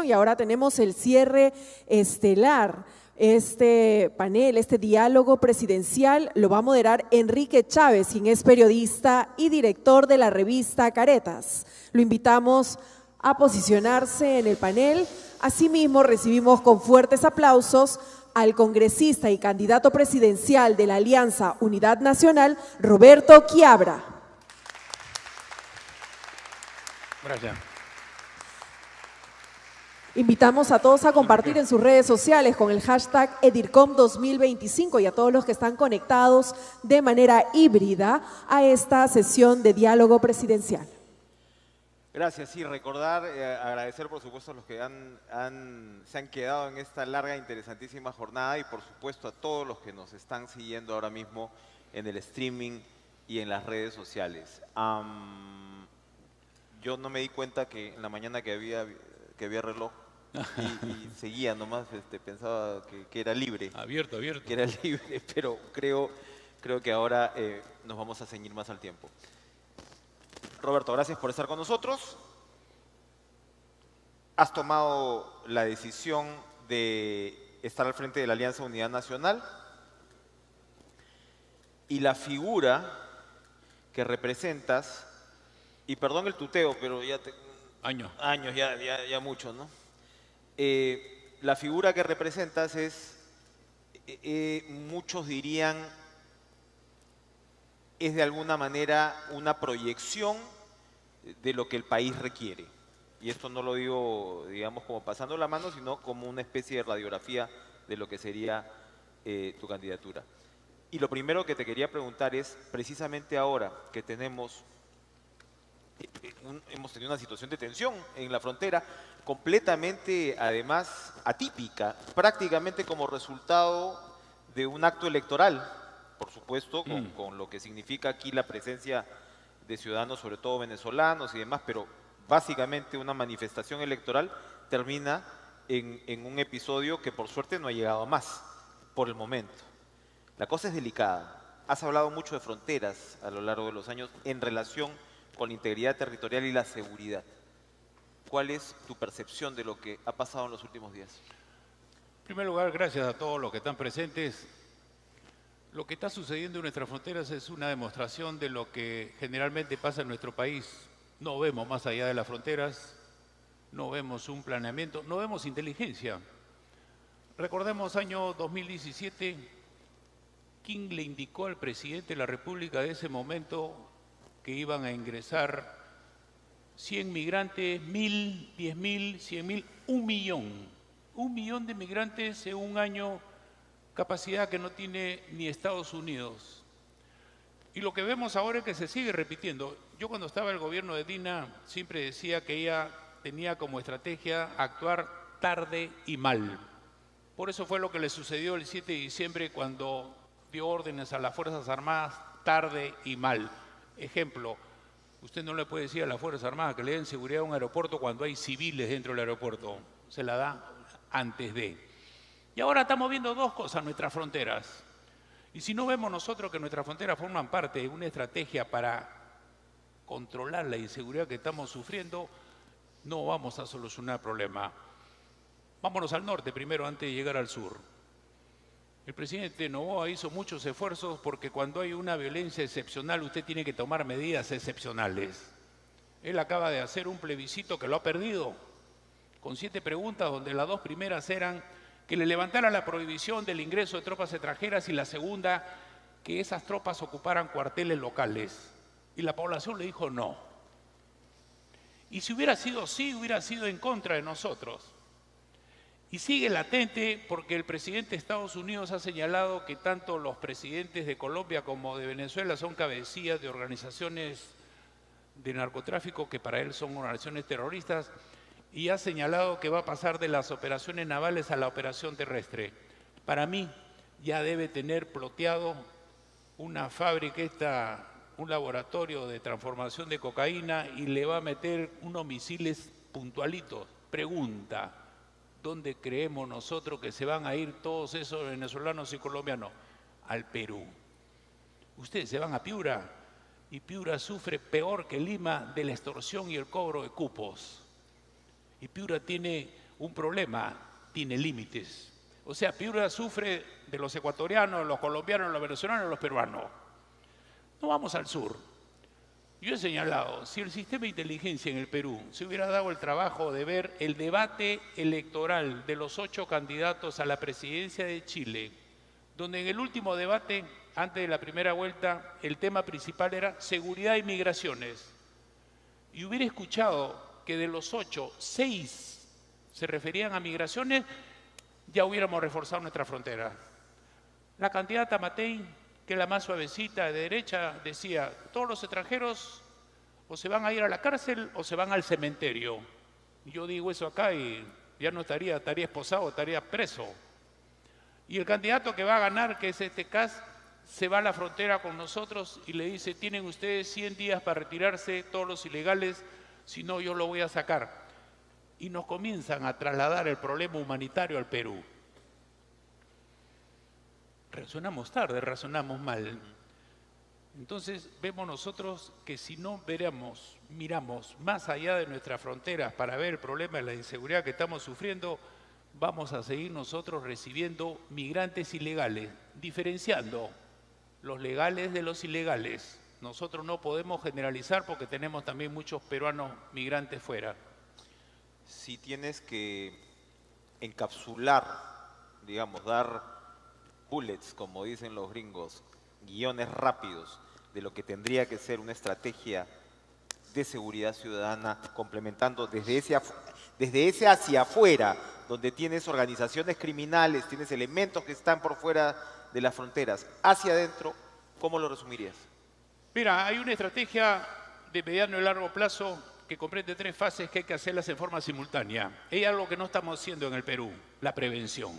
y ahora tenemos el cierre estelar. Este panel, este diálogo presidencial lo va a moderar Enrique Chávez, quien es periodista y director de la revista Caretas. Lo invitamos a posicionarse en el panel. Asimismo, recibimos con fuertes aplausos al congresista y candidato presidencial de la Alianza Unidad Nacional, Roberto Quiabra. Gracias. Invitamos a todos a compartir en sus redes sociales con el hashtag EDIRCOM2025 y a todos los que están conectados de manera híbrida a esta sesión de diálogo presidencial. Gracias, sí, recordar, agradecer por supuesto a los que se han quedado en esta larga e interesantísima jornada y por supuesto a todos los que nos están siguiendo ahora mismo en el streaming y en las redes sociales. Yo no me di cuenta que en la mañana que había reloj y seguía nomás, pensaba que era libre. Abierto. Que era libre, pero creo que ahora nos vamos a ceñir más al tiempo. Roberto, gracias por estar con nosotros. Has tomado la decisión de estar al frente de la Alianza Unidad Nacional y la figura que representas, y perdón el tuteo, pero ya años ya mucho, ¿no? La figura que representas es, muchos dirían, es de alguna manera una proyección de lo que el país requiere. Y esto no lo digo, digamos, como pasando la mano, sino como una especie de radiografía de lo que sería tu candidatura. Y lo primero que te quería preguntar es, precisamente ahora que hemos tenido una situación de tensión en la frontera, completamente, además, atípica, prácticamente como resultado de un acto electoral, por supuesto, con lo que significa aquí la presencia de ciudadanos, sobre todo venezolanos y demás, pero básicamente una manifestación electoral termina en un episodio que por suerte no ha llegado a más, por el momento. La cosa es delicada. Has hablado mucho de fronteras a lo largo de los años en relación con la integridad territorial y la seguridad. ¿Cuál es tu percepción de lo que ha pasado en los últimos días? En primer lugar, gracias a todos los que están presentes. Lo que está sucediendo en nuestras fronteras es una demostración de lo que generalmente pasa en nuestro país. No vemos más allá de las fronteras, no vemos un planeamiento, no vemos inteligencia. Recordemos año 2017, ¿quién le indicó al presidente de la República de ese momento que iban a ingresar 100 migrantes, 1000, 10.000, 100.000, 1 millón? 1 millón de migrantes en un año, capacidad que no tiene ni Estados Unidos. Y lo que vemos ahora es que se sigue repitiendo. Yo cuando estaba en el gobierno de Dina siempre decía que ella tenía como estrategia actuar tarde y mal. Por eso fue lo que le sucedió el 7 de diciembre cuando dio órdenes a las Fuerzas Armadas tarde y mal. Ejemplo, usted no le puede decir a las Fuerzas Armadas que le den seguridad a un aeropuerto cuando hay civiles dentro del aeropuerto. Se la da antes de. Y ahora estamos viendo dos cosas, nuestras fronteras. Y si no vemos nosotros que nuestras fronteras forman parte de una estrategia para controlar la inseguridad que estamos sufriendo, no vamos a solucionar el problema. Vámonos al norte primero antes de llegar al sur. El presidente Noboa hizo muchos esfuerzos porque cuando hay una violencia excepcional usted tiene que tomar medidas excepcionales. Él acaba de hacer un plebiscito que lo ha perdido, con 7 preguntas donde las 2 primeras eran que le levantara la prohibición del ingreso de tropas extranjeras y la segunda, que esas tropas ocuparan cuarteles locales. Y la población le dijo no. Y si hubiera sido sí, hubiera sido en contra de nosotros. Y sigue latente porque el presidente de Estados Unidos ha señalado que tanto los presidentes de Colombia como de Venezuela son cabecillas de organizaciones de narcotráfico que para él son organizaciones terroristas, y ha señalado que va a pasar de las operaciones navales a la operación terrestre. Para mí ya debe tener ploteado una fábrica, un laboratorio de transformación de cocaína y le va a meter unos misiles puntualitos. Pregunta, ¿dónde creemos nosotros que se van a ir todos esos venezolanos y colombianos? Al Perú. Ustedes se van a Piura y Piura sufre peor que Lima de la extorsión y el cobro de cupos. Y Piura tiene un problema tiene límites. O sea, Piura sufre de los ecuatorianos, los colombianos, los venezolanos, los peruanos. No vamos al sur. Yo he señalado, si el sistema de inteligencia en el Perú se hubiera dado el trabajo de ver el debate electoral de los 8 candidatos a la presidencia de Chile, donde en el último debate, antes de la primera vuelta, el tema principal era seguridad y migraciones, y hubiera escuchado que de los 8, 6 se referían a migraciones, ya hubiéramos reforzado nuestra frontera. La candidata Matei, que es la más suavecita de derecha, decía, todos los extranjeros o se van a ir a la cárcel o se van al cementerio. Yo digo eso acá y ya no estaría esposado, estaría preso. Y el candidato que va a ganar, que es este CAS, se va a la frontera con nosotros y le dice, tienen ustedes 100 días para retirarse todos los ilegales, si no yo lo voy a sacar. Y nos comienzan a trasladar el problema humanitario al Perú. Razonamos tarde, razonamos mal. Entonces vemos nosotros que si no miramos más allá de nuestras fronteras para ver el problema de la inseguridad que estamos sufriendo, vamos a seguir nosotros recibiendo migrantes ilegales, diferenciando los legales de los ilegales. Nosotros no podemos generalizar porque tenemos también muchos peruanos migrantes fuera. Si tienes que encapsular, digamos, dar bullets, como dicen los gringos, guiones rápidos de lo que tendría que ser una estrategia de seguridad ciudadana, complementando desde ese hacia afuera, donde tienes organizaciones criminales, tienes elementos que están por fuera de las fronteras, hacia adentro, ¿cómo lo resumirías? Mira, hay una estrategia de mediano y largo plazo que comprende 3 fases que hay que hacerlas en forma simultánea. Es algo que no estamos haciendo en el Perú, la prevención.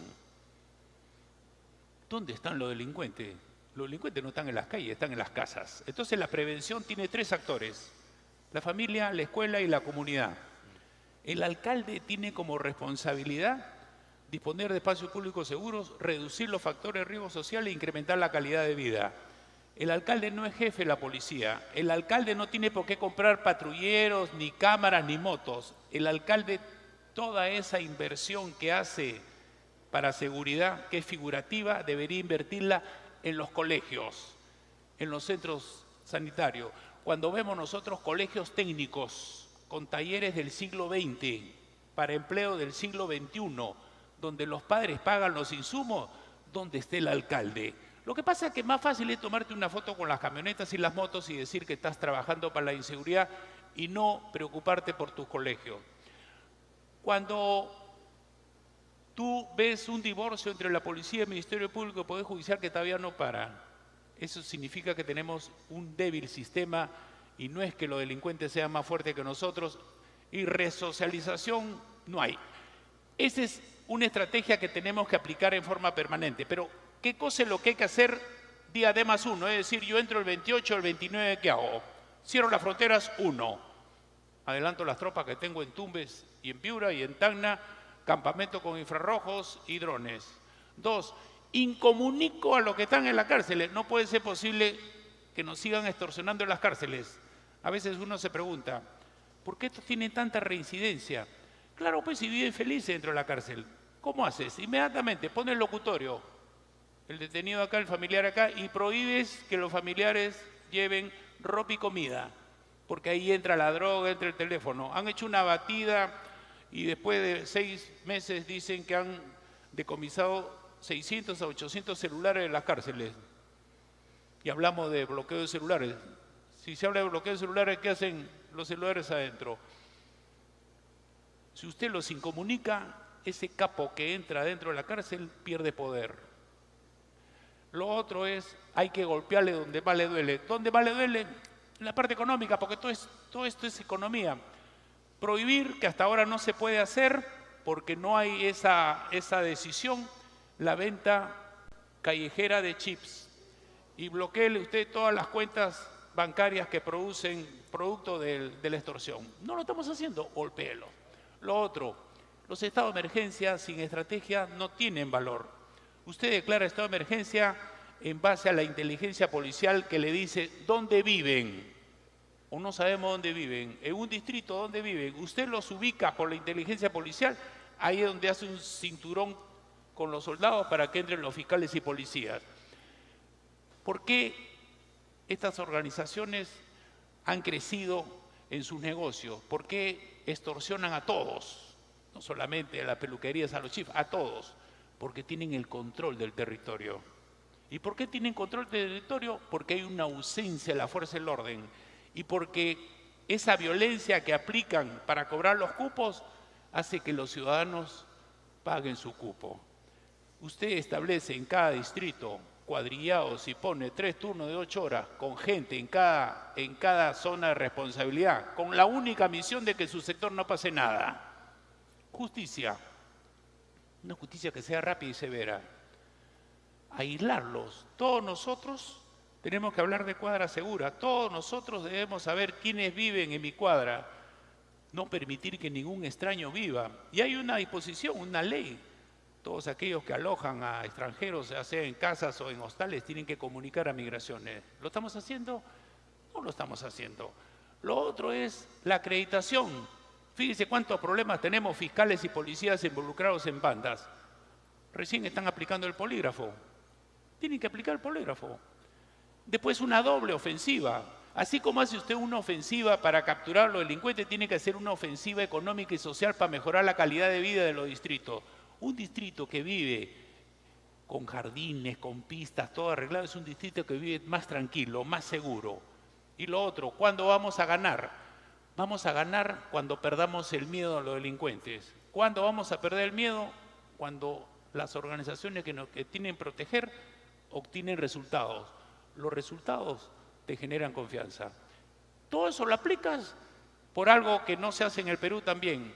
¿Dónde están los delincuentes? Los delincuentes no están en las calles, están en las casas. Entonces la prevención tiene 3 actores: la familia, la escuela y la comunidad. El alcalde tiene como responsabilidad disponer de espacios públicos seguros, reducir los factores de riesgo social e incrementar la calidad de vida. El alcalde no es jefe de la policía. El alcalde no tiene por qué comprar patrulleros, ni cámaras, ni motos. El alcalde, toda esa inversión que hace para seguridad, que es figurativa, debería invertirla en los colegios, en los centros sanitarios. Cuando vemos nosotros colegios técnicos con talleres del siglo XX para empleo del siglo XXI, donde los padres pagan los insumos, ¿dónde está el alcalde? Lo que pasa es que más fácil es tomarte una foto con las camionetas y las motos y decir que estás trabajando para la inseguridad y no preocuparte por tus colegios. Cuando tú ves un divorcio entre la policía, el Ministerio Público y el Poder Judicial que todavía no para, eso significa que tenemos un débil sistema y no es que los delincuentes sean más fuertes que nosotros, y resocialización no hay. Esa es una estrategia que tenemos que aplicar en forma permanente, pero ¿qué cosa es lo que hay que hacer día D+1? Es decir, yo entro el 28, el 29, ¿qué hago? Cierro las fronteras, 1. Adelanto las tropas que tengo en Tumbes y en Piura y en Tacna, campamento con infrarrojos y drones. 2, incomunico a los que están en las cárceles. No puede ser posible que nos sigan extorsionando en las cárceles. A veces uno se pregunta, ¿por qué estos tienen tanta reincidencia? Claro, pues si viven felices dentro de la cárcel. ¿Cómo haces? Inmediatamente pone el locutorio, el detenido acá, el familiar acá, y prohíbes que los familiares lleven ropa y comida, porque ahí entra la droga, entra el teléfono. Han hecho una batida y después de 6 meses dicen que han decomisado 600 a 800 celulares en las cárceles. Y hablamos de bloqueo de celulares. Si se habla de bloqueo de celulares, ¿qué hacen los celulares adentro? Si usted los incomunica, ese capo que entra dentro de la cárcel pierde poder. Lo otro es, hay que golpearle donde más le duele. ¿Dónde más le duele? En la parte económica, porque todo esto es economía. Prohibir, que hasta ahora no se puede hacer, porque no hay esa decisión, la venta callejera de chips. Y bloqueele usted todas las cuentas bancarias que producen producto de la extorsión. No lo estamos haciendo, golpéelo. Lo otro, los estados de emergencia sin estrategia no tienen valor. Usted declara estado de emergencia en base a la inteligencia policial que le dice dónde viven, o no sabemos dónde viven, en un distrito dónde viven. Usted los ubica por la inteligencia policial ahí es donde hace un cinturón con los soldados para que entren los fiscales y policías. ¿Por qué estas organizaciones han crecido en sus negocios? ¿Por qué extorsionan a todos? No solamente a las peluquerías, a los chifs, a todos. Porque tienen el control del territorio. ¿Y por qué tienen control del territorio? Porque hay una ausencia de la fuerza del orden. Y porque esa violencia que aplican para cobrar los cupos hace que los ciudadanos paguen su cupo. Usted establece en cada distrito cuadrillados y pone 3 turnos de 8 horas con gente en cada zona de responsabilidad, con la única misión de que en su sector no pase nada. Justicia. Una justicia que sea rápida y severa. Aislarlos. Todos nosotros tenemos que hablar de cuadra segura. Todos nosotros debemos saber quiénes viven en mi cuadra. No permitir que ningún extraño viva. Y hay una disposición, una ley. Todos aquellos que alojan a extranjeros, ya sea en casas o en hostales, tienen que comunicar a migraciones. ¿Lo estamos haciendo? No lo estamos haciendo. Lo otro es la acreditación. Fíjense cuántos problemas tenemos fiscales y policías involucrados en bandas. Recién están aplicando el polígrafo. Tienen que aplicar el polígrafo. Después una doble ofensiva. Así como hace usted una ofensiva para capturar a los delincuentes, tiene que hacer una ofensiva económica y social para mejorar la calidad de vida de los distritos. Un distrito que vive con jardines, con pistas, todo arreglado, es un distrito que vive más tranquilo, más seguro. Y lo otro, ¿cuándo vamos a ganar? Vamos a ganar cuando perdamos el miedo a los delincuentes. ¿Cuándo vamos a perder el miedo? Cuando las organizaciones que tienen que proteger obtienen resultados. Los resultados te generan confianza. Todo eso lo aplicas por algo que no se hace en el Perú también.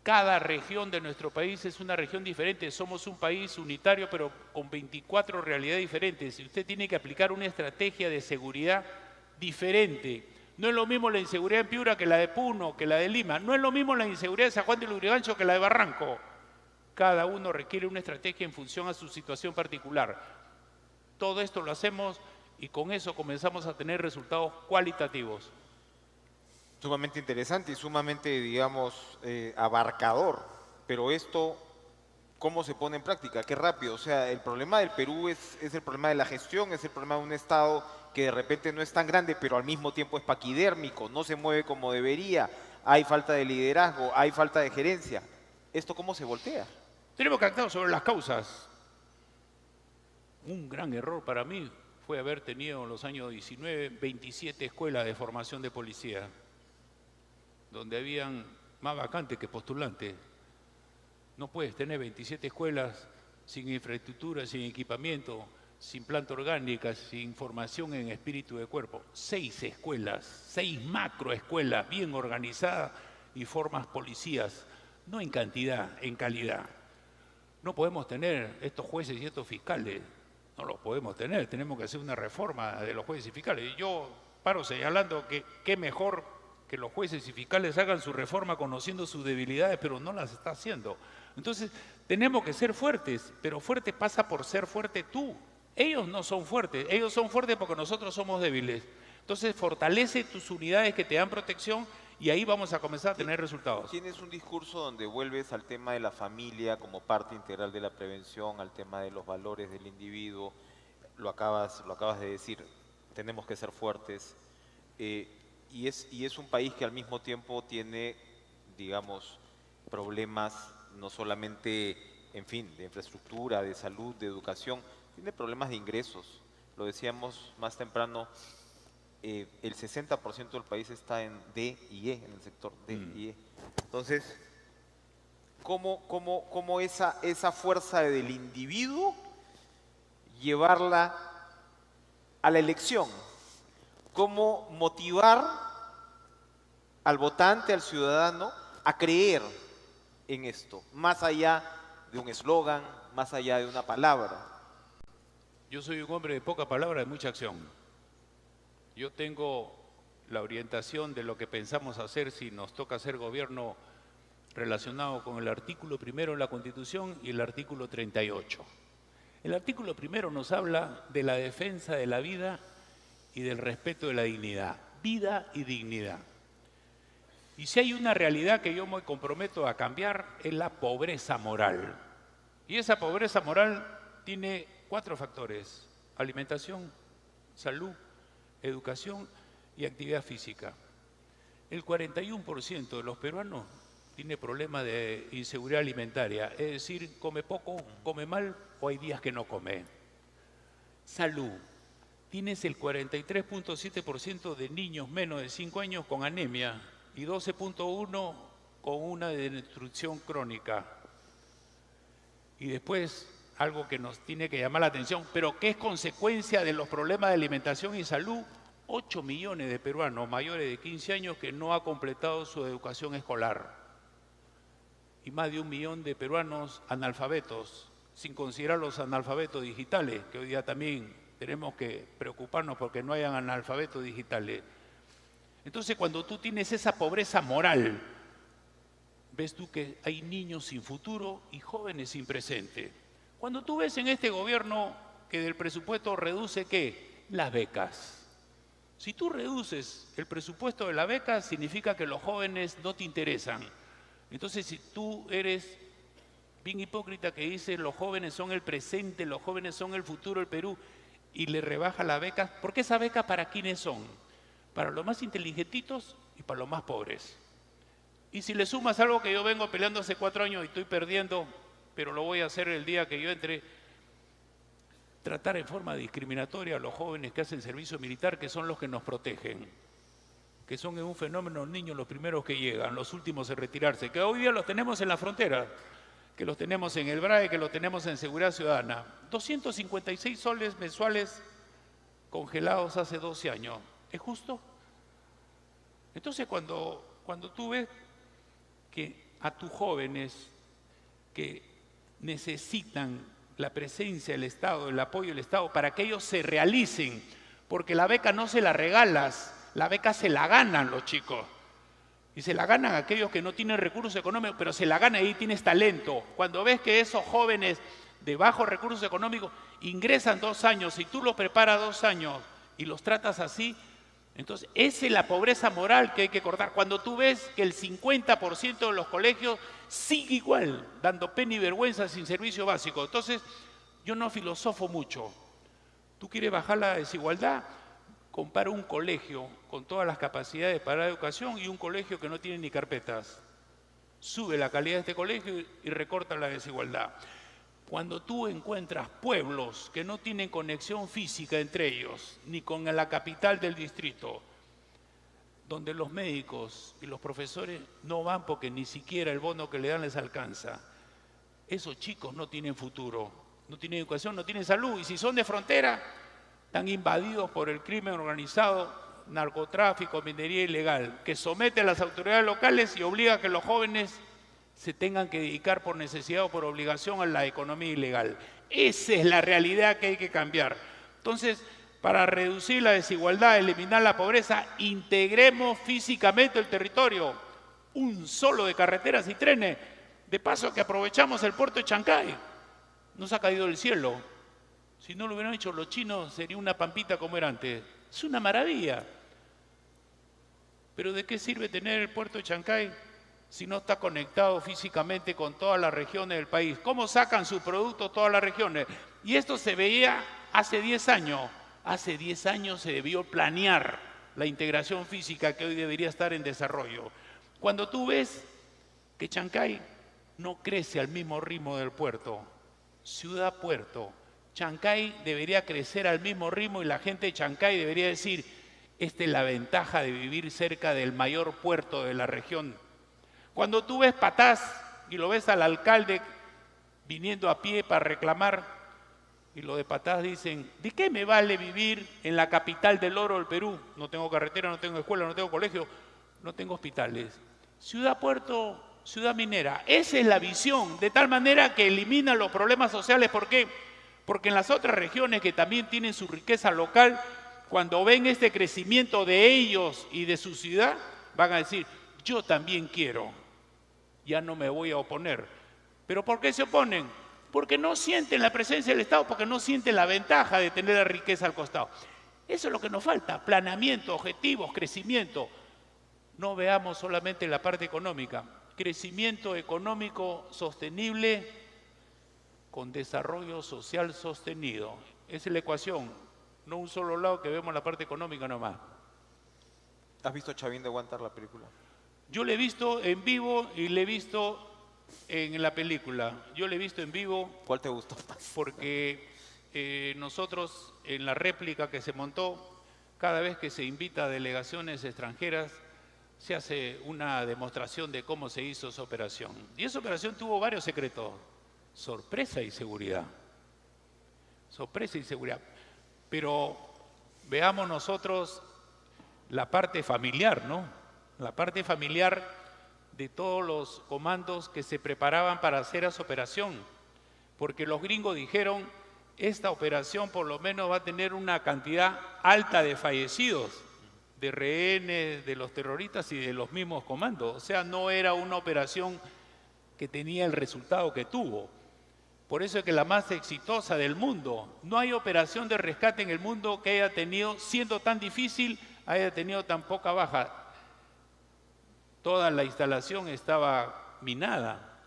Cada región de nuestro país es una región diferente. Somos un país unitario, pero con 24 realidades diferentes. Y usted tiene que aplicar una estrategia de seguridad diferente. No es lo mismo la inseguridad en Piura que la de Puno, que la de Lima. No es lo mismo la inseguridad de San Juan de Lurigancho que la de Barranco. Cada uno requiere una estrategia en función a su situación particular. Todo esto lo hacemos y con eso comenzamos a tener resultados cualitativos. Sumamente interesante y sumamente, digamos, abarcador. Pero esto, ¿cómo se pone en práctica? Qué rápido. O sea, el problema del Perú es el problema de la gestión, es el problema de un Estado que de repente no es tan grande, pero al mismo tiempo es paquidérmico, no se mueve como debería, hay falta de liderazgo, hay falta de gerencia. ¿Esto cómo se voltea? Tenemos que actuar sobre las causas. Un gran error para mí fue haber tenido en los años 19, 27 escuelas de formación de policía, donde habían más vacantes que postulantes. No puedes tener 27 escuelas sin infraestructura, sin equipamiento, sin planta orgánica, sin formación en espíritu de cuerpo. 6 escuelas, 6 macroescuelas bien organizadas y formas policías, no en cantidad, en calidad. No podemos tener estos jueces y estos fiscales, no los podemos tener, tenemos que hacer una reforma de los jueces y fiscales. Y yo paro señalando que qué mejor que los jueces y fiscales hagan su reforma conociendo sus debilidades, pero no las está haciendo. Entonces, tenemos que ser fuertes, pero fuerte pasa por ser fuerte tú. Ellos no son fuertes, ellos son fuertes porque nosotros somos débiles. Entonces, fortalece tus unidades que te dan protección y ahí vamos a comenzar a tener resultados. Tienes un discurso donde vuelves al tema de la familia como parte integral de la prevención, al tema de los valores del individuo, lo acabas de decir, tenemos que ser fuertes. Y es un país que al mismo tiempo tiene, digamos, problemas no solamente, en fin, de infraestructura, de salud, de educación, tiene problemas de ingresos. Lo decíamos más temprano, el 60% del país está en D y E, en el sector D y E. Entonces, ¿cómo esa fuerza del individuo llevarla a la elección? ¿Cómo motivar al votante, al ciudadano, a creer en esto, más allá de un eslogan, más allá de una palabra? Yo soy un hombre de poca palabra, de mucha acción. Yo tengo la orientación de lo que pensamos hacer si nos toca hacer gobierno relacionado con el artículo 1 de la Constitución y el artículo 38. El artículo 1 nos habla de la defensa de la vida y del respeto de la dignidad. Vida y dignidad. Y si hay una realidad que yo me comprometo a cambiar, es la pobreza moral. Y esa pobreza moral tiene 4 factores: alimentación, salud, educación y actividad física. El 41% de los peruanos tiene problemas de inseguridad alimentaria, es decir, come poco, come mal o hay días que no come. Salud. Tienes el 43.7% de niños menos de 5 años con anemia y 12.1% con una desnutrición crónica. Y después, algo que nos tiene que llamar la atención, pero que es consecuencia de los problemas de alimentación y salud: 8 millones de peruanos mayores de 15 años que no han completado su educación escolar. Y más de 1 millón de peruanos analfabetos, sin considerar los analfabetos digitales, que hoy día también tenemos que preocuparnos porque no hayan analfabetos digitales. Entonces, cuando tú tienes esa pobreza moral, ves tú que hay niños sin futuro y jóvenes sin presente. Cuando tú ves en este gobierno que del presupuesto reduce, ¿qué? Las becas. Si tú reduces el presupuesto de la beca, significa que los jóvenes no te interesan. Entonces, si tú eres bien hipócrita que dice los jóvenes son el presente, los jóvenes son el futuro del Perú, y le rebaja la beca, ¿porque esa beca para quiénes son? Para los más inteligentitos y para los más pobres. Y si le sumas algo que yo vengo peleando hace 4 años y estoy perdiendo, pero lo voy a hacer el día que yo entre, tratar en forma discriminatoria a los jóvenes que hacen servicio militar, que son los que nos protegen, que son en un fenómeno niños los primeros que llegan, los últimos en retirarse, que hoy día los tenemos en la frontera, que los tenemos en el BRAE, que los tenemos en Seguridad Ciudadana. 256 soles mensuales congelados hace 12 años. ¿Es justo? Entonces, cuando tú ves que a tus jóvenes que necesitan la presencia del Estado, el apoyo del Estado, para que ellos se realicen, porque la beca no se la regalas, la beca se la ganan los chicos. Y se la ganan aquellos que no tienen recursos económicos, pero se la ganan y ahí tienes talento. Cuando ves que esos jóvenes de bajos recursos económicos ingresan 2 años y tú los preparas 2 años y los tratas así, entonces esa es la pobreza moral que hay que cortar. Cuando tú ves que el 50% de los colegios sigue igual, dando pena y vergüenza sin servicio básico. Entonces yo no filosofo mucho. ¿Tú quieres bajar la desigualdad? Compara un colegio con todas las capacidades para la educación y un colegio que no tiene ni carpetas. Sube la calidad de este colegio y recorta la desigualdad. Cuando tú encuentras pueblos que no tienen conexión física entre ellos, ni con la capital del distrito, donde los médicos y los profesores no van porque ni siquiera el bono que le dan les alcanza, esos chicos no tienen futuro, no tienen educación, no tienen salud, y si son de frontera, están invadidos por el crimen organizado, narcotráfico, minería ilegal, que somete a las autoridades locales y obliga a que los jóvenes se tengan que dedicar por necesidad o por obligación a la economía ilegal. Esa es la realidad que hay que cambiar. Entonces, para reducir la desigualdad, eliminar la pobreza, integremos físicamente el territorio, un solo de carreteras y trenes. De paso que aprovechamos el puerto de Chancay, nos ha caído del cielo. Si no lo hubieran hecho los chinos, sería una pampita como era antes. Es una maravilla. Pero ¿de qué sirve tener el puerto de Chancay si no está conectado físicamente con todas las regiones del país? ¿Cómo sacan sus productos todas las regiones? Y esto se veía hace 10 años. Hace 10 años se debió planear la integración física que hoy debería estar en desarrollo. Cuando tú ves que Chancay no crece al mismo ritmo del puerto, ciudad-puerto, Chancay debería crecer al mismo ritmo y la gente de Chancay debería decir, esta es la ventaja de vivir cerca del mayor puerto de la región. Cuando tú ves Patás y lo ves al alcalde viniendo a pie para reclamar, y los de Patás dicen, ¿de qué me vale vivir en la capital del oro del Perú? No tengo carretera, no tengo escuela, no tengo colegio, no tengo hospitales. Ciudad-puerto, ciudad minera. Esa es la visión, de tal manera que elimina los problemas sociales. ¿Por qué? Porque en las otras regiones que también tienen su riqueza local, cuando ven este crecimiento de ellos y de su ciudad, van a decir, yo también quiero, ya no me voy a oponer. ¿Pero por qué se oponen? Porque no sienten la presencia del Estado, porque no sienten la ventaja de tener la riqueza al costado. Eso es lo que nos falta, planeamiento, objetivos, crecimiento. no veamos solamente la parte económica. Crecimiento económico sostenible con desarrollo social sostenido. Esa es la ecuación, no un solo lado que vemos la parte económica nomás. ¿Has visto Chavín de Huántar, la película? Yo le he visto en vivo y le he visto en la película. Yo le he visto en vivo. ¿Cuál te gustó más? Porque nosotros en la réplica que se montó, cada vez que se invita a delegaciones extranjeras, se hace una demostración de cómo se hizo esa operación. Y esa operación tuvo varios secretos: sorpresa y seguridad. Sorpresa y seguridad. Pero veamos nosotros la parte familiar, ¿no? La parte familiar de todos los comandos que se preparaban para hacer esa operación. Porque los gringos dijeron, esta operación por lo menos va a tener una cantidad alta de fallecidos, de rehenes, de los terroristas y de los mismos comandos. O sea, no era una operación que tenía el resultado que tuvo. Por eso es que la más exitosa del mundo. No hay operación de rescate en el mundo que haya tenido, siendo tan difícil, haya tenido tan poca baja. Toda la instalación estaba minada.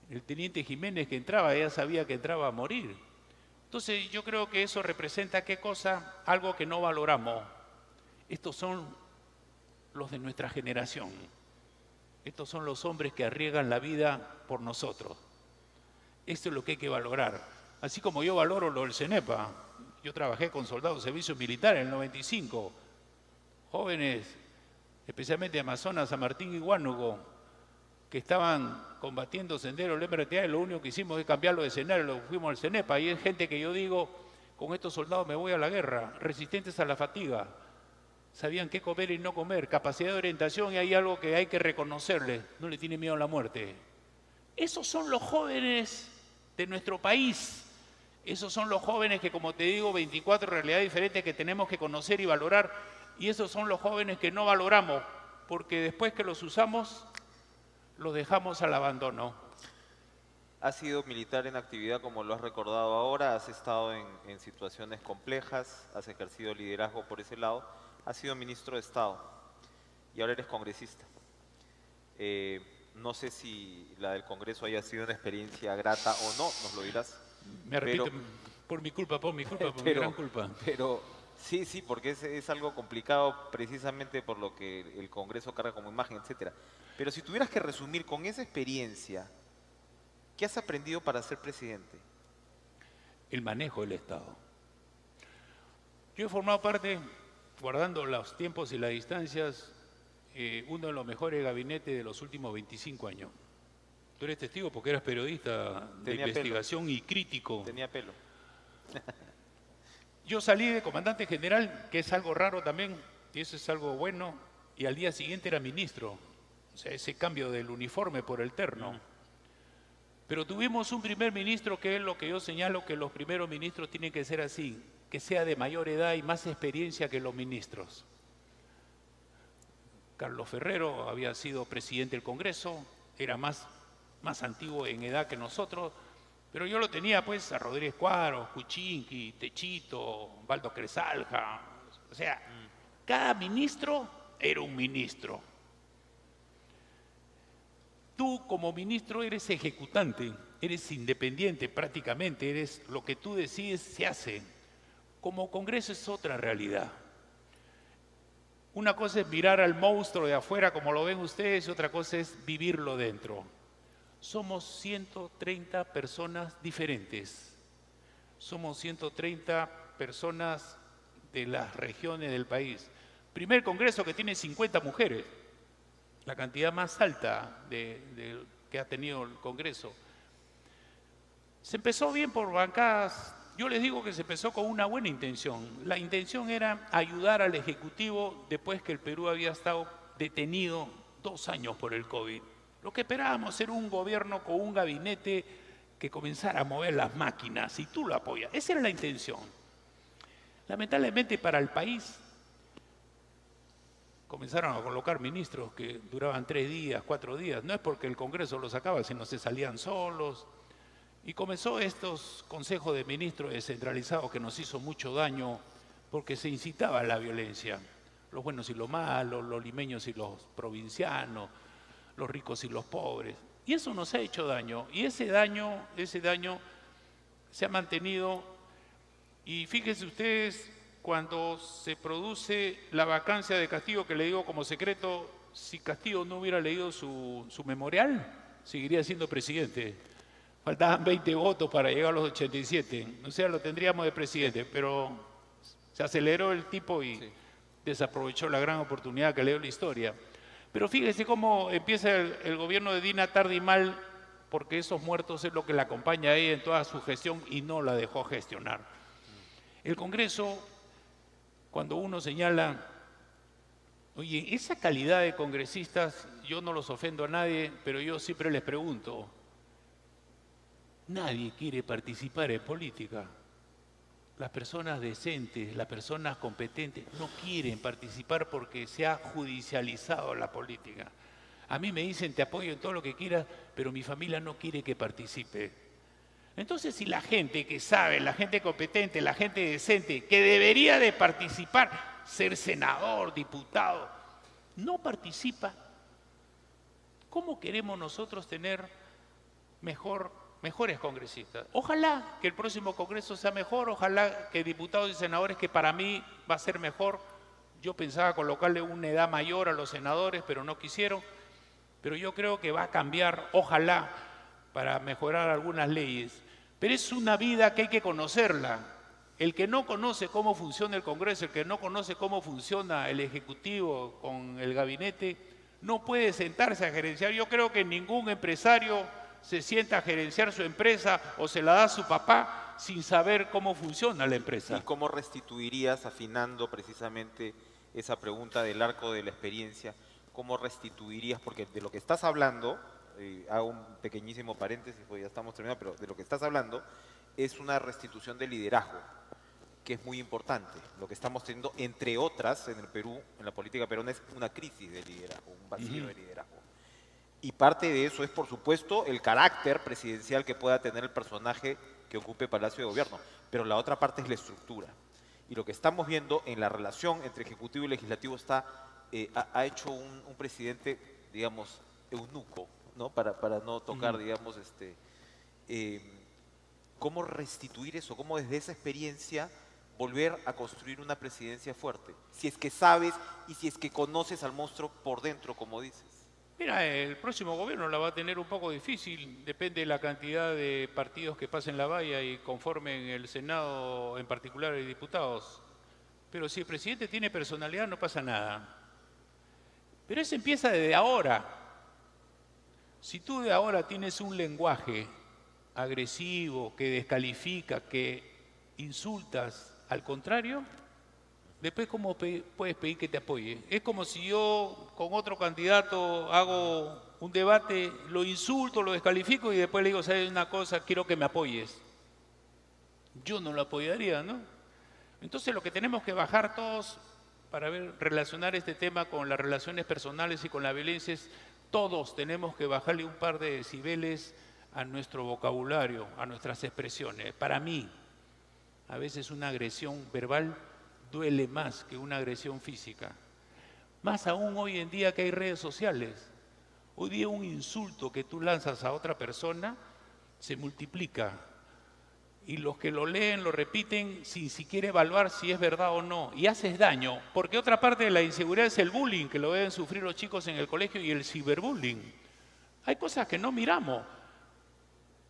El teniente Jiménez que entraba, ya sabía que entraba a morir. Entonces yo creo que eso representa, ¿qué cosa? Algo que no valoramos. Estos son los de nuestra generación. Estos son los hombres que arriesgan la vida por nosotros. Esto es lo que hay que valorar. Así como yo valoro lo del CENEPA. Yo trabajé con soldados de servicio militar en el 95. Jóvenes, especialmente de Amazonas, San Martín y Huánuco, que estaban combatiendo Sendero, el MRTA, y lo único que hicimos es cambiarlo de escenario, lo fuimos al CENEPA. Y es gente que yo digo, con estos soldados me voy a la guerra, resistentes a la fatiga. Sabían qué comer y no comer, capacidad de orientación, y hay algo que hay que reconocerles, no le tiene miedo a la muerte. Esos son los jóvenes de nuestro país. Esos son los jóvenes que, como te digo, 24 realidades diferentes que tenemos que conocer y valorar. Y esos son los jóvenes que no valoramos, porque después que los usamos, los dejamos al abandono. Has sido militar en actividad, como lo has recordado ahora, has estado en situaciones complejas, has ejercido liderazgo por ese lado, has sido ministro de Estado y ahora eres congresista. No sé si la del Congreso haya sido una experiencia grata o no, nos lo dirás. Me repito, por mi culpa, por mi gran culpa. Pero sí, porque es algo complicado precisamente por lo que el Congreso carga como imagen, etcétera. Pero si tuvieras que resumir con esa experiencia, ¿qué has aprendido para ser presidente? El manejo del Estado. Yo he formado parte, guardando los tiempos y las distancias, uno de los mejores gabinetes de los últimos 25 años. Tú eres testigo porque eras periodista de investigación y crítico. Tenía pelo. Yo salí de comandante general, que es algo raro también, y eso es algo bueno, y al día siguiente era ministro. O sea, ese cambio del uniforme por el terno. Pero tuvimos un primer ministro que es lo que yo señalo, que los primeros ministros tienen que ser así, que sea de mayor edad y más experiencia que los ministros. Carlos Ferrero había sido presidente del Congreso, era más antiguo en edad que nosotros, pero yo lo tenía pues a Rodríguez Cuadros, Kuczynski, Techito, Baldo Cresalja. O sea, cada ministro era un ministro. Tú como ministro eres ejecutante, eres independiente prácticamente, eres lo que tú decides se hace. Como Congreso es otra realidad. Una cosa es mirar al monstruo de afuera como lo ven ustedes y otra cosa es vivirlo dentro. Somos 130 personas diferentes. Somos 130 personas de las regiones del país. Primer Congreso que tiene 50 mujeres. La cantidad más alta que ha tenido el Congreso. Se empezó bien por bancadas. Yo les digo que se empezó con una buena intención. La intención era ayudar al Ejecutivo después que el Perú había estado detenido 2 años por el COVID. Lo que esperábamos era un gobierno con un gabinete que comenzara a mover las máquinas y tú lo apoyas. Esa era la intención. Lamentablemente para el país comenzaron a colocar ministros que duraban 3 días, 4 días. No es porque el Congreso los sacaba, sino se salían solos. Y comenzó estos consejos de ministros descentralizados que nos hizo mucho daño porque se incitaba a la violencia. los buenos y los malos, los limeños y los provincianos, los ricos y los pobres. Y eso nos ha hecho daño, y ese daño se ha mantenido. Y fíjense ustedes, cuando se produce la vacancia de Castillo, que le digo como secreto, si Castillo no hubiera leído su memorial, seguiría siendo presidente. Faltaban 20 votos para llegar a los 87, o sea, lo tendríamos de presidente, pero se aceleró el tipo y desaprovechó la gran oportunidad que le dio la historia. Pero fíjese cómo empieza el gobierno de Dina tarde y mal, porque esos muertos es lo que la acompaña a ella en toda su gestión y no la dejó gestionar. El Congreso, cuando uno señala, oye, esa calidad de congresistas, yo no los ofendo a nadie, pero yo siempre les pregunto, nadie quiere participar en política. Las personas decentes, las personas competentes no quieren participar porque se ha judicializado la política. A mí me dicen, te apoyo en todo lo que quieras, pero mi familia no quiere que participe. Entonces, si la gente que sabe, la gente competente, la gente decente, que debería de participar, ser senador, diputado, no participa, ¿cómo queremos nosotros tener mejores congresistas? Ojalá que el próximo Congreso sea mejor, ojalá que diputados y senadores, que para mí va a ser mejor. Yo pensaba colocarle una edad mayor a los senadores, pero no quisieron. Pero yo creo que va a cambiar, ojalá, para mejorar algunas leyes. Pero es una vida que hay que conocerla. El que no conoce cómo funciona el Congreso, el que no conoce cómo funciona el Ejecutivo con el gabinete, no puede sentarse a gerenciar. Yo creo que ningún empresario se sienta a gerenciar su empresa o se la da a su papá sin saber cómo funciona la empresa. ¿Y cómo restituirías, afinando precisamente esa pregunta del arco de la experiencia, cómo restituirías, porque de lo que estás hablando, hago un pequeñísimo paréntesis, porque ya estamos terminando, pero de lo que estás hablando es una restitución de liderazgo, que es muy importante. Lo que estamos teniendo, entre otras, en el Perú, en la política peruana, es una crisis de liderazgo, un vacío de liderazgo. Y parte de eso es, por supuesto, el carácter presidencial que pueda tener el personaje que ocupe Palacio de Gobierno. Pero la otra parte es la estructura. Y lo que estamos viendo en la relación entre Ejecutivo y Legislativo ha hecho un presidente, digamos, eunuco, ¿no? Para no tocar, digamos, cómo restituir eso, cómo desde esa experiencia volver a construir una presidencia fuerte. Si es que sabes y si es que conoces al monstruo por dentro, como dices. Mira, el próximo gobierno la va a tener un poco difícil, depende de la cantidad de partidos que pasen la valla y conformen el Senado, en particular de diputados. Pero si el presidente tiene personalidad no pasa nada. Pero eso empieza desde ahora. Si tú de ahora tienes un lenguaje agresivo, que descalifica, que insultas al contrario, después, ¿cómo puedes pedir que te apoye? Es como si yo con otro candidato hago un debate, lo insulto, lo descalifico y después le digo, ¿sabes una cosa? Quiero que me apoyes. Yo no lo apoyaría, ¿no? Entonces lo que tenemos que bajar todos para relacionar este tema con las relaciones personales y con la violencia es, todos tenemos que bajarle un par de decibeles a nuestro vocabulario, a nuestras expresiones. Para mí, a veces una agresión verbal duele más que una agresión física. Más aún hoy en día que hay redes sociales. Hoy día un insulto que tú lanzas a otra persona se multiplica. Y los que lo leen lo repiten sin siquiera evaluar si es verdad o no. Y haces daño. Porque otra parte de la inseguridad es el bullying que lo deben sufrir los chicos en el colegio y el ciberbullying. Hay cosas que no miramos.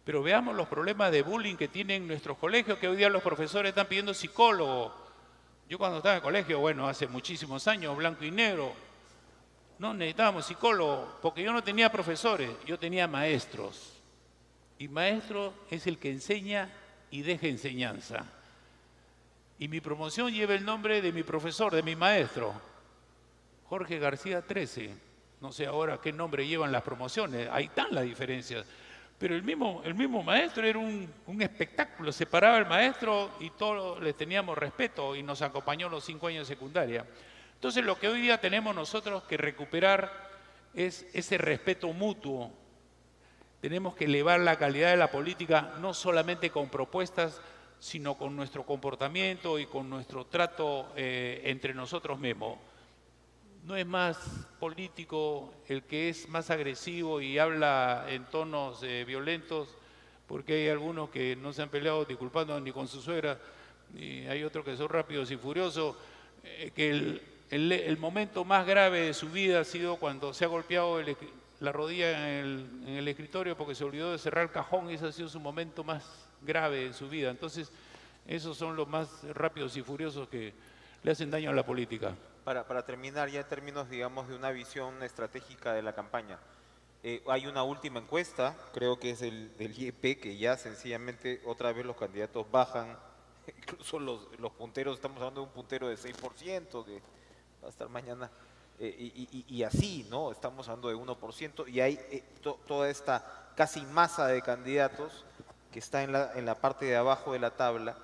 Pero veamos los problemas de bullying que tienen nuestros colegios, que hoy día los profesores están pidiendo psicólogos. Yo cuando estaba en el colegio, bueno, hace muchísimos años, blanco y negro, no necesitábamos psicólogos, porque yo no tenía profesores, yo tenía maestros. Y maestro es el que enseña y deja enseñanza. Y mi promoción lleva el nombre de mi profesor, de mi maestro, Jorge García 13. No sé ahora qué nombre llevan las promociones, ahí están las diferencias. Pero el mismo maestro era un espectáculo, se paraba el maestro y todos le teníamos respeto y nos acompañó los 5 años de secundaria. Entonces lo que hoy día tenemos nosotros que recuperar es ese respeto mutuo. Tenemos que elevar la calidad de la política no solamente con propuestas, sino con nuestro comportamiento y con nuestro trato entre nosotros mismos. no es más político el que es más agresivo y habla en tonos violentos, porque hay algunos que no se han peleado disculpando ni con su suegra, y hay otros que son rápidos y furiosos, que el momento más grave de su vida ha sido cuando se ha golpeado la rodilla en el escritorio porque se olvidó de cerrar el cajón, y ese ha sido su momento más grave en su vida. Entonces, esos son los más rápidos y furiosos que le hacen daño a la política. Para terminar ya en términos, digamos, de una visión estratégica de la campaña, hay una última encuesta, creo que es del IEP, que ya sencillamente otra vez los candidatos bajan, incluso los punteros, estamos hablando de un puntero de 6%, que va a estar mañana, y así, ¿no? Estamos hablando de 1%, y hay toda esta casi masa de candidatos que está en la parte de abajo de la tabla,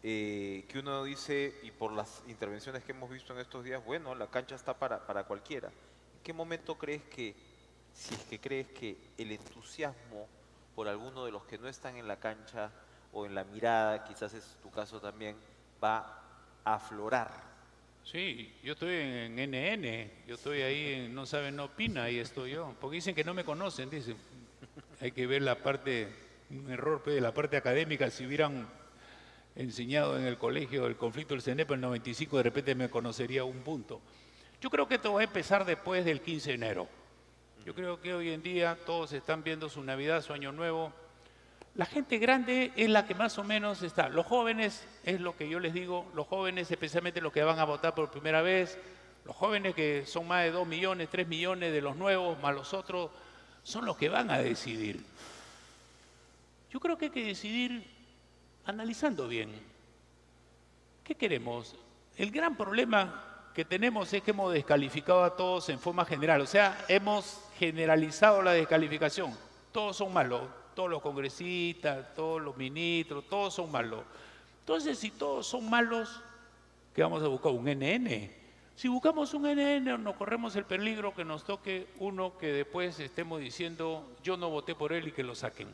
que uno dice, y por las intervenciones que hemos visto en estos días, bueno, la cancha está para cualquiera. ¿En qué momento crees que, si es que crees que el entusiasmo por alguno de los que no están en la cancha o en la mirada, quizás es tu caso también, va a aflorar? Sí, yo estoy en NN, yo estoy ahí en No Sabe, No Opina, ahí estoy yo, porque dicen que no me conocen, dicen. Hay que ver la parte, un error de la parte académica, si hubieran enseñado en el colegio el conflicto del CENEP en el 95, de repente me conocería un punto. Yo creo que esto va a empezar después del 15 de enero. Yo creo que hoy en día todos están viendo su Navidad, su Año Nuevo. La gente grande es la que más o menos está. Los jóvenes, es lo que yo les digo, los jóvenes, especialmente los que van a votar por primera vez, los jóvenes que son más de 2 millones, 3 millones de los nuevos, más los otros, son los que van a decidir. Yo creo que hay que decidir analizando bien. ¿Qué queremos? El gran problema que tenemos es que hemos descalificado a todos en forma general, o sea, hemos generalizado la descalificación. Todos son malos, todos los congresistas, todos los ministros, todos son malos. Entonces, si todos son malos, ¿qué vamos a buscar? ¿Un NN? Si buscamos un NN, nos corremos el peligro que nos toque uno que después estemos diciendo, yo no voté por él y que lo saquen.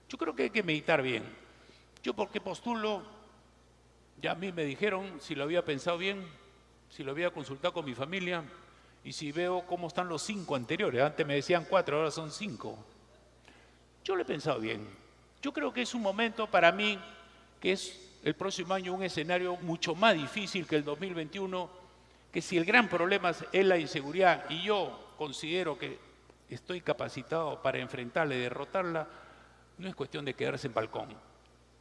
Yo creo que hay que meditar bien. Yo porque postulo, ya a mí me dijeron si lo había pensado bien, si lo había consultado con mi familia y si veo cómo están los 5 anteriores. Antes me decían 4, ahora son 5. Yo lo he pensado bien. Yo creo que es un momento para mí que es el próximo año un escenario mucho más difícil que el 2021, que si el gran problema es la inseguridad y yo considero que estoy capacitado para enfrentarla y derrotarla, no es cuestión de quedarse en balcón.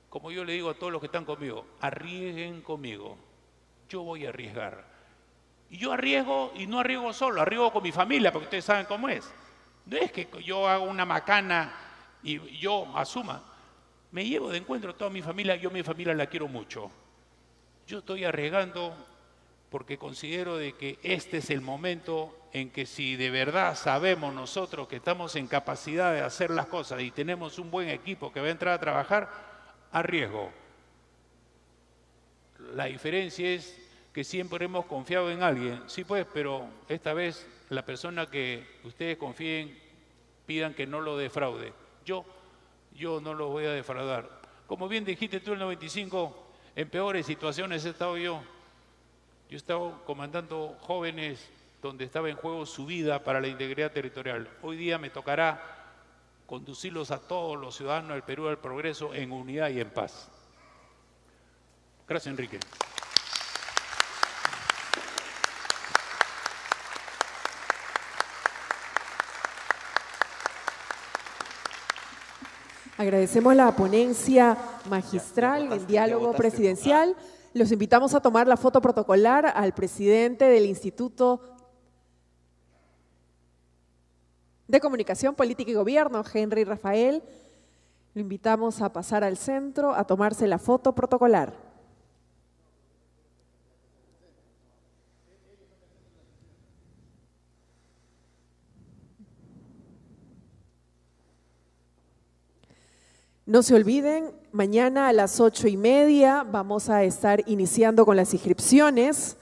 Como yo le digo a todos los que están conmigo, arriesguen conmigo, yo voy a arriesgar. Y yo arriesgo, y no arriesgo solo, arriesgo con mi familia, porque ustedes saben cómo es. No es que yo haga una macana y yo asuma. Me llevo de encuentro a toda mi familia, yo a mi familia la quiero mucho. Yo estoy arriesgando porque considero de que este es el momento en que si de verdad sabemos nosotros que estamos en capacidad de hacer las cosas y tenemos un buen equipo que va a entrar a trabajar, arriesgo. La diferencia es que siempre hemos confiado en alguien. Sí, pues, pero esta vez la persona que ustedes confíen, pidan que no lo defraude. Yo no lo voy a defraudar. Como bien dijiste tú en el 95, en peores situaciones he estado yo. Yo he estado comandando jóvenes donde estaba en juego su vida para la integridad territorial. Hoy día me tocará conducirlos a todos los ciudadanos del Perú al progreso en unidad y en paz. Gracias, Enrique. Agradecemos la ponencia magistral en diálogo presidencial. Los invitamos a tomar la foto protocolar al presidente del Instituto de Comunicación, Política y Gobierno, Henry Rafael. Lo invitamos a pasar al centro a tomarse la foto protocolar. No se olviden, mañana a las 8:30 vamos a estar iniciando con las inscripciones.